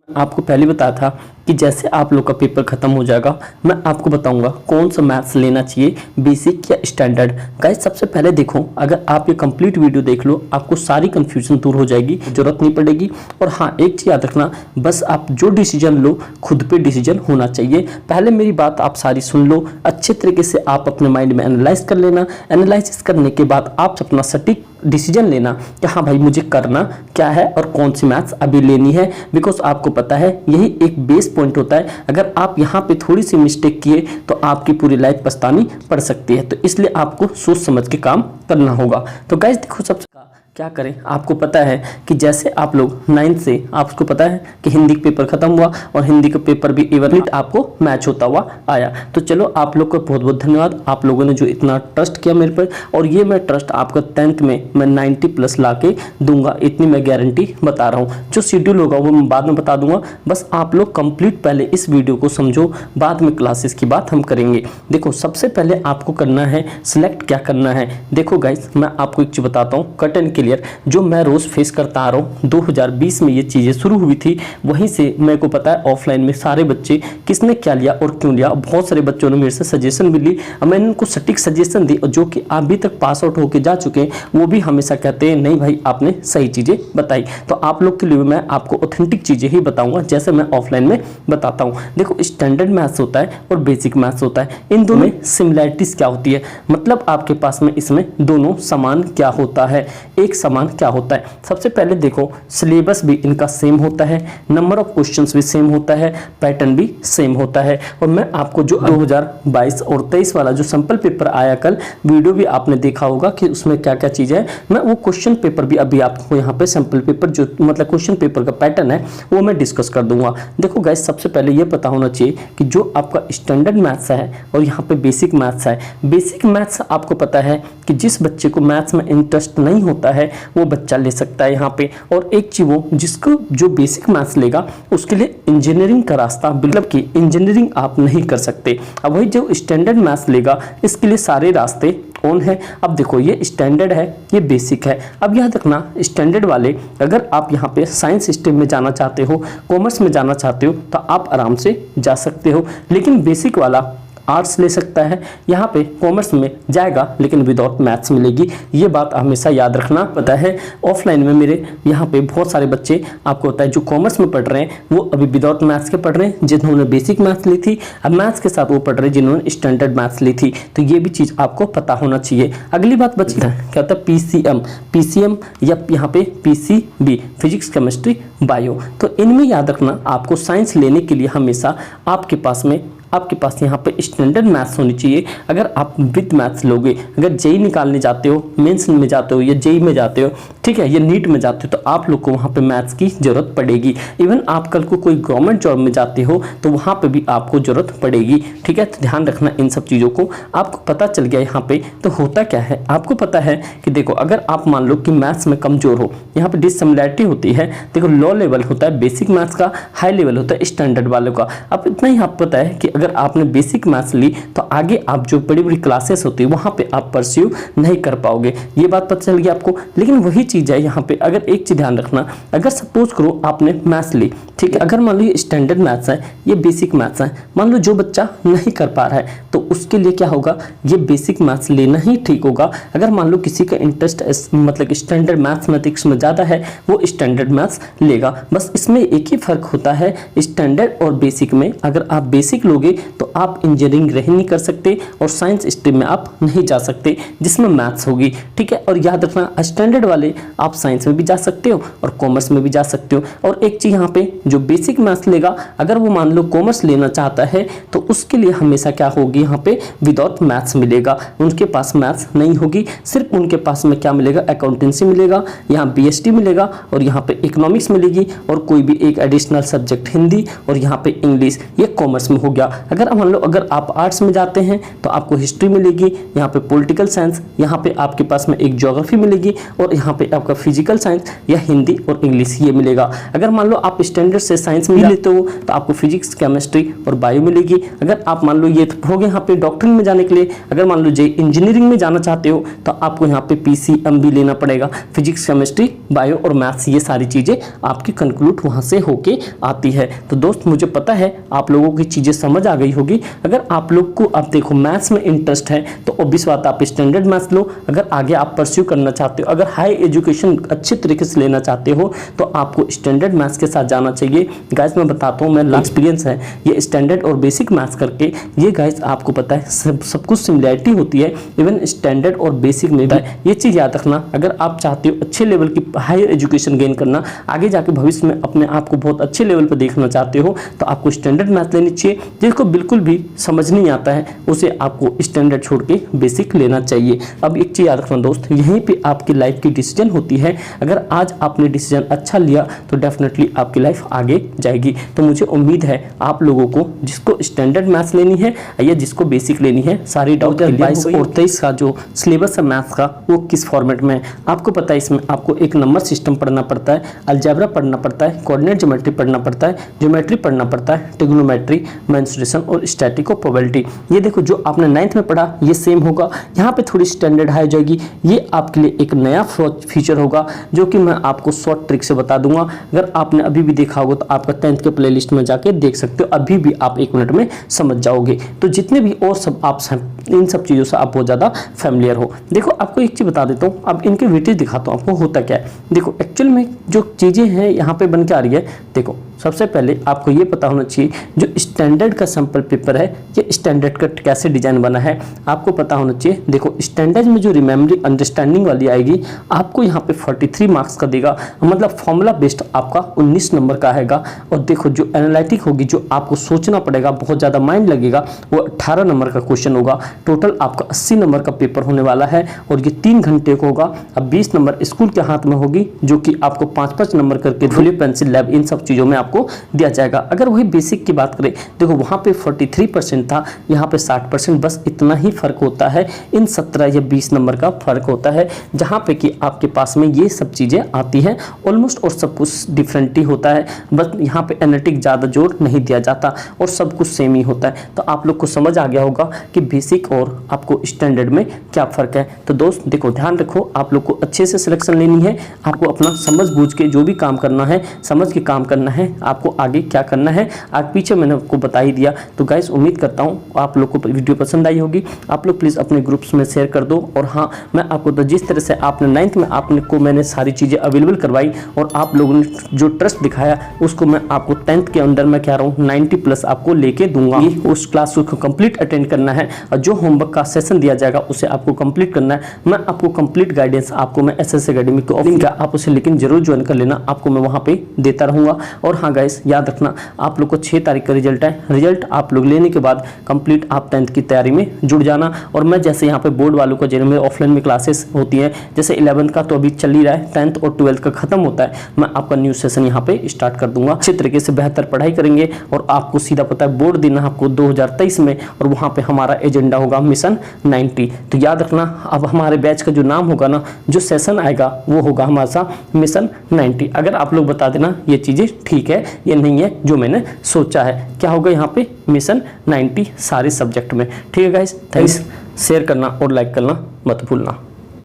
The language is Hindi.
आपको पहले बताया था कि जैसे आप लोग का पेपर खत्म हो जाएगा मैं आपको बताऊंगा कौन सा मैथ्स लेना चाहिए, बेसिक या स्टैंडर्ड। गाइस सबसे पहले देखो, अगर आप ये कंप्लीट वीडियो देख लो आपको सारी कंफ्यूजन दूर हो जाएगी, जरूरत नहीं पड़ेगी। और हाँ, एक चीज याद रखना, बस आप जो डिसीजन लो खुद पे डिसीजन होना चाहिए। पहले मेरी बात आप सारी सुन लो, अच्छे तरीके से आप अपने माइंड में एनालाइज कर लेना। एनालाइज करने के बाद आप अपना सटीक डिसीजन लेना कि हाँ भाई मुझे करना क्या है और कौन सी मैथ्स अभी लेनी है। बिकॉज आपको पता है यही एक बेस पॉइंट होता है, अगर आप यहाँ पे थोड़ी सी मिस्टेक किए तो आपकी पूरी लाइफ पछतानी पड़ सकती है। तो इसलिए आपको सोच समझ के काम करना होगा। तो गाइस देखो, सबसे क्या करें, आपको पता है कि जैसे आप लोग 9th से आपको पता है कि हिंदी का पेपर खत्म हुआ और हिंदी का पेपर भी इवनली आपको मैच होता हुआ आया। तो चलो आप लोग का बहुत बहुत धन्यवाद, आप लोगों ने जो इतना ट्रस्ट किया मेरे पर, और ये मैं ट्रस्ट आपका 10th में मैं 90+ ला के दूंगा, इतनी मैं गारंटी बता रहा हूँ। जो शेड्यूल होगा वो मैं बाद में बता दूंगा, बस आप लोग कंप्लीट पहले इस वीडियो को समझो, बाद में क्लासेस की बात हम करेंगे। देखो सबसे पहले आपको करना है सिलेक्ट क्या करना है। देखो गाइस मैं आपको एक चीज बताता हूँ, कट एंड क्लियर, जो मैं रोज फेस करता आ रहा हूँ। 2020 में ये चीजें शुरू हुई थी, वहीं से मेरे को पता है ऑफलाइन में सारे बच्चे किसने क्या लिया और क्यों लिया। बहुत सारे बच्चों ने मेरे से सजेशन भी ली, मैंने उनको सटीक सजेशन दी, जो कि अभी तक पास आउट होके जा चुके हैं, वो भी हमेशा कहते हैं नहीं भाई आपने सही चीजें बताई। तो आप लोग के लिए मैं आपको ऑथेंटिक चीजें ही बताऊंगा जैसे मैं ऑफलाइन में बताता हूँ। देखो स्टैंडर्ड मैथ्स होता है और बेसिक मैथ्स होता है, इन दोनों में सिमिलैरिटीज क्या होती है, मतलब आपके पास में इसमें दोनों समान क्या होता है, एक समान क्या होता है। सबसे पहले देखो सिलेबस भी इनका सेम होता है, नंबर ऑफ क्वेश्चंस भी सेम होता है, पैटर्न भी सेम होता है। और मैं आपको जो 2022 और 23 वाला जो सैंपल पेपर आया कल, वीडियो भी आपने देखा होगा कि उसमें क्या क्या चीज़ है, मैं वो क्वेश्चन पेपर भी अभी आपको यहाँ पे सैंपल पेपर जो मतलब क्वेश्चन पेपर का पैटर्न है वो मैं डिस्कस कर दूंगा। देखो गाइस सबसे पहले ये पता होना चाहिए कि जो आपका स्टैंडर्ड मैथ्स है और यहाँ पे बेसिक मैथ्स है। बेसिक मैथ्स आपको पता है कि जिस बच्चे को मैथ्स में इंटरेस्ट नहीं होता है वो बच्चा ले सकता है यहाँ पे। और एक चीज वो जिसको जो बेसिक मैथ्स लेगा उसके लिए इंजीनियरिंग का रास्ता, मतलब कि इंजीनियरिंग आप नहीं कर सकते। अब वही जो स्टैंडर्ड मैथ्स लेगा इसके लिए सारे रास्ते ऑन है। अब देखो ये स्टैंडर्ड है, ये बेसिक है। अब याद रखना स्टैंडर्ड वाले अगर आप यहाँ पे साइंस स्ट्रीम में जाना चाहते हो, कॉमर्स में जाना चाहते हो तो आप आराम से जा सकते हो, लेकिन बेसिक वाला आर्ट्स ले सकता है, यहाँ पे कॉमर्स में जाएगा लेकिन विदाउट मैथ्स मिलेगी। ये बात हमेशा याद रखना। पता है ऑफलाइन में मेरे यहाँ पे बहुत सारे बच्चे आपको होता है जो कॉमर्स में पढ़ रहे हैं वो अभी विदाउट मैथ्स के पढ़ रहे हैं, जिन्होंने बेसिक मैथ्स ली थी अब मैथ्स के साथ वो पढ़ रहे हैं जिन्होंने स्टैंडर्ड मैथ्स ली थी। तो ये भी चीज़ आपको पता होना चाहिए। अगली बात बची है क्या होता है पीसीएम या यहाँ पे पीसीबी, फिजिक्स केमिस्ट्री बायो। तो इनमें याद रखना आपको साइंस लेने के लिए हमेशा आपके पास यहाँ पे स्टैंडर्ड मैथ्स होनी चाहिए। अगर आप विद मैथ्स लोगे, अगर जेई निकालने जाते हो, मेंस में जाते हो या जेई में जाते हो, ठीक है, या नीट में जाते हो तो आप लोग को वहाँ पे मैथ्स की जरूरत पड़ेगी। इवन आप कल को कोई गवर्नमेंट जॉब में जाते हो तो वहाँ पे भी आपको जरूरत पड़ेगी, ठीक है। तो ध्यान रखना इन सब चीज़ों को। आपको पता चल गया यहाँ पे तो होता क्या है, आपको पता है कि देखो अगर आप मान लो कि मैथ्स में कमजोर हो, यहाँ पे डिससिमिलैरिटी होती है। देखो लो लेवल होता है बेसिक मैथ्स का, हाई लेवल होता है स्टैंडर्ड वालों का। अब इतना ही आपको पता है कि अगर आपने बेसिक मैथ्स ली तो आगे आप जो बड़ी बड़ी क्लासेस होती है वहां पे आप परस्यू नहीं कर पाओगे, ये बात पता चल गई आपको। लेकिन वही चीज है यहाँ पे, अगर एक चीज ध्यान रखना, अगर सपोज करो आपने मैथ्स ली, ठीक है, अगर मान लो ये स्टैंडर्ड मैथ्स है, ये बेसिक मैथ्स है, मान लो जो बच्चा नहीं कर पा रहा है तो उसके लिए क्या होगा, ये बेसिक मैथ्स लेना ही ठीक होगा। अगर मान लो किसी का इंटरेस्ट मतलब स्टैंडर्ड मैथमेटिक्स में ज़्यादा है वो स्टैंडर्ड मैथ्स लेगा। बस इसमें एक ही फर्क होता है स्टैंडर्ड और बेसिक में। अगर आप बेसिक लोगे तो आप इंजीनियरिंग रह नहीं कर सकते और साइंस स्ट्रीम में आप नहीं जा सकते जिसमें मैथ्स होगी, ठीक है। और याद रखना स्टैंडर्ड वाले आप साइंस में भी जा सकते हो और कॉमर्स में भी जा सकते हो। और एक चीज़ यहाँ पे जो बेसिक मैथ्स लेगा, अगर वो मान लो कॉमर्स लेना चाहता है तो उसके लिए हमेशा क्या होगी, यहाँ पे विदाउट मैथ्स मिलेगा। उनके पास मैथ्स नहीं होगी, सिर्फ उनके पास में क्या मिलेगा, अकाउंटेंसी मिलेगा, यहाँ बीएसटी मिलेगा और यहाँ पे इकोनॉमिक्स मिलेगी और कोई भी एक एडिशनल सब्जेक्ट हिंदी और यहाँ पे इंग्लिश, ये कॉमर्स में हो गया। अगर मान लो अगर आप आर्ट्स में जाते हैं तो आपको हिस्ट्री मिलेगी, यहाँ पे पॉलिटिकल साइंस, यहाँ पे आपके पास में एक ज्योग्राफी मिलेगी और यहाँ पे आपका फिजिकल साइंस या हिंदी और इंग्लिश ये मिलेगा। अगर मान लो आप स्टैंडर्ड से साइंस में लेते हो तो आपको फिजिक्स, केमिस्ट्री और बायो मिलेगी। अगर आप मान लो ये हो गए यहाँ पे डॉक्टरी में जाने के लिए, अगर मान लो जे इंजीनियरिंग में जाना चाहते हो तो आपको यहाँ पे PCM भी लेना पड़ेगा, फिजिक्स, केमिस्ट्री, बायो और मैथ्स, ये सारी चीजें आपकी कंक्लूड वहां से होके आती है। तो दोस्त मुझे पता है आप लोगों की चीजें समझ आ गई होगी। अगर आप लोग को आप देखो मैथ्स में इंटरेस्ट है तो ऑब्वियस बात आप स्टैंडर्ड मैथ्स लो। अगर आगे आप परस्यू करना चाहते हो, अगर हाई एजुकेशन अच्छे तरीके से लेना चाहते हो तो आपको स्टैंडर्ड मैथ्स के साथ जाना चाहिए। गाइस मैं बताता हूँ, मेरा एक्सपीरियंस है ये स्टैंडर्ड और बेसिक मैथ्स करके, ये गाइस आपको पता है सब कुछ सिमिलैरिटी होती है इवन स्टैंडर्ड और बेसिक में भी। ये चीज याद रखना, अगर आप चाहते हो अच्छे लेवल की हायर एजुकेशन गेन करना, आगे जाके भविष्य में अपने आप को बहुत अच्छे लेवल पर देखना चाहते हो तो आपको स्टैंडर्ड मैथ लेनी चाहिए। जिसको बिल्कुल भी समझ नहीं आता है उसे आपको स्टैंडर्ड छोड़ के बेसिक लेना चाहिए। अब एक चीज याद रखना दोस्त, यहीं पे आपकी लाइफ की डिसीजन होती है। अगर आज आपने डिसीजन अच्छा लिया तो डेफिनेटली आपकी लाइफ आगे जाएगी। तो मुझे उम्मीद है आप लोगों को जिसको स्टैंडर्ड मैथ्स लेनी है या जिसको बेसिक लेनी है, सारी डाउट 22 और 23 का जो सिलेबस है मैथ्स का वो किस फॉर्मेट में है आपको पता है। इसमें आपको एक नंबर सिस्टम पढ़ना पड़ता है, अलजेब्रा पढ़ना पड़ता है, कोऑर्डिनेट ज्योमेट्री पढ़ना पड़ता है, ज्योमेट्री पढ़ना पड़ता है, ट्रिग्नोमेट्री, मेंसुरेशन और स्टैटिक और प्रोबेबिलिटी। ये देखो जो आपने 9th में पढ़ा ये सेम होगा, यहाँ पे थोड़ी स्टैंडर्ड हाई हो जाएगी। ये आपके लिए एक नया फीचर होगा जो कि मैं आपको शॉर्ट ट्रिक से बता दूंगा। अगर आपने अभी भी देखा होगा तो आपका 10th के प्लेलिस्ट में जाके देख सकते हो, अभी भी आप 1 मिनट में समझ जाओगे। तो जितने भी और सब आप इन सब चीज़ों से आप बहुत ज़्यादा फैमिलियर हो। देखो आपको एक चीज़ बता देता हूँ, अब इनके वेटेज दिखाता हूँ आपको होता क्या है। देखो एक्चुअल में जो चीज़ें हैं यहाँ पे बन के आ रही है। देखो सबसे पहले आपको ये पता होना चाहिए जो स्टैंडर्ड का सैंपल पेपर है ये स्टैंडर्ड का कैसे डिजाइन बना है आपको पता होना चाहिए। देखो स्टैंडर्ड में जो रिमेमोरिंग अंडरस्टैंडिंग वाली आएगी आपको यहाँ पे 43 मार्क्स का देगा, मतलब फॉर्मूला बेस्ड आपका 19 नंबर का आएगा। और देखो जो एनालिटिक होगी, जो आपको सोचना पड़ेगा, बहुत ज़्यादा माइंड लगेगा, वो 18 नंबर का क्वेश्चन होगा। टोटल आपका 80 नंबर का पेपर होने वाला है और ये 3 घंटे को होगा। अब 20 नंबर स्कूल के हाथ में होगी जो कि आपको 5-5 नंबर करके धुली पेंसिल लैब इन सब चीज़ों में आपको दिया जाएगा। अगर वही बेसिक की बात करें देखो वहाँ पे 43% था, यहाँ पे 60%, बस इतना ही फर्क होता है। इन 17 या 20 नंबर का फर्क होता है जहाँ पे कि आपके पास में ये सब चीज़ें आती हैं ऑलमोस्ट, और सब कुछ डिफरेंट ही होता है। बस यहाँ पे एनालिटिक ज़्यादा जोर नहीं दिया जाता और सब कुछ सेम ही होता है। तो आप लोग को समझ आ गया होगा कि बेसिक और आपको स्टैंडर्ड में क्या फ़र्क है। तो दोस्त देखो ध्यान रखो, आप लोग को अच्छे से सिलेक्शन लेनी है, आपको अपना समझ बूझ के जो भी काम करना है समझ के काम करना है, आपको आगे क्या करना है आज पीछे मैंने आपको बता ही दिया। तो गाइस उम्मीद करता हूँ आप लोग को वीडियो पसंद आई होगी। आप लोग प्लीज़ अपने ग्रुप्स में शेयर कर दो। और हाँ मैं आपको तो जिस तरह से आपने 9th में आपने को मैंने सारी चीज़ें अवेलेबल करवाई और आप लोगों ने जो ट्रस्ट दिखाया उसको मैं आपको 10th के अंदर मैं कह रहा हूँ 90+ आपको लेके दूंगा। उस क्लास को कंप्लीट अटेंड करना है और जो होमवर्क का सेशन दिया जाएगा उसे आपको कंप्लीट करना है। मैं आपको कंप्लीट गाइडेंस आपको मैं SS एकेडमी को ऑफिंग का आप उसे लेकिन जरूर ज्वाइन कर लेना, आपको मैं वहाँ पे देता रहूँगा। और हाँ गाइस याद रखना आप लोग को 6 तारीख का रिजल्ट है। रिजल्ट आप लोग लेने के बाद कंप्लीट आप 10th की तैयारी में जुड़ जाना। और मैं जैसे यहाँ पे बोर्ड वालों को जिनमें ऑफलाइन में क्लासेस होती हैं, जैसे 11th का तो अभी चल ही रहा है, 10th और 12th का खत्म होता है, मैं आपका न्यू सेशन यहाँ पे स्टार्ट कर दूंगा। अच्छे तरीके से बेहतर पढ़ाई करेंगे और आपको सीधा पता है बोर्ड देना आपको 2023 में, और वहाँ पे हमारा एजेंडा होगा मिशन 90। तो याद रखना अब हमारे बैच का जो नाम होगा ना, जो सेशन आएगा वो होगा हमारा सा मिशन 90। अगर आप लोग बता देना ये चीज़ें ठीक है ये नहीं है जो मैंने सोचा है, क्या होगा यहाँ पे मिशन 90 सारे सब्जेक्ट में। ठीक है गाइस, थैंक्स। शेयर करना और लाइक करना मत भूलना।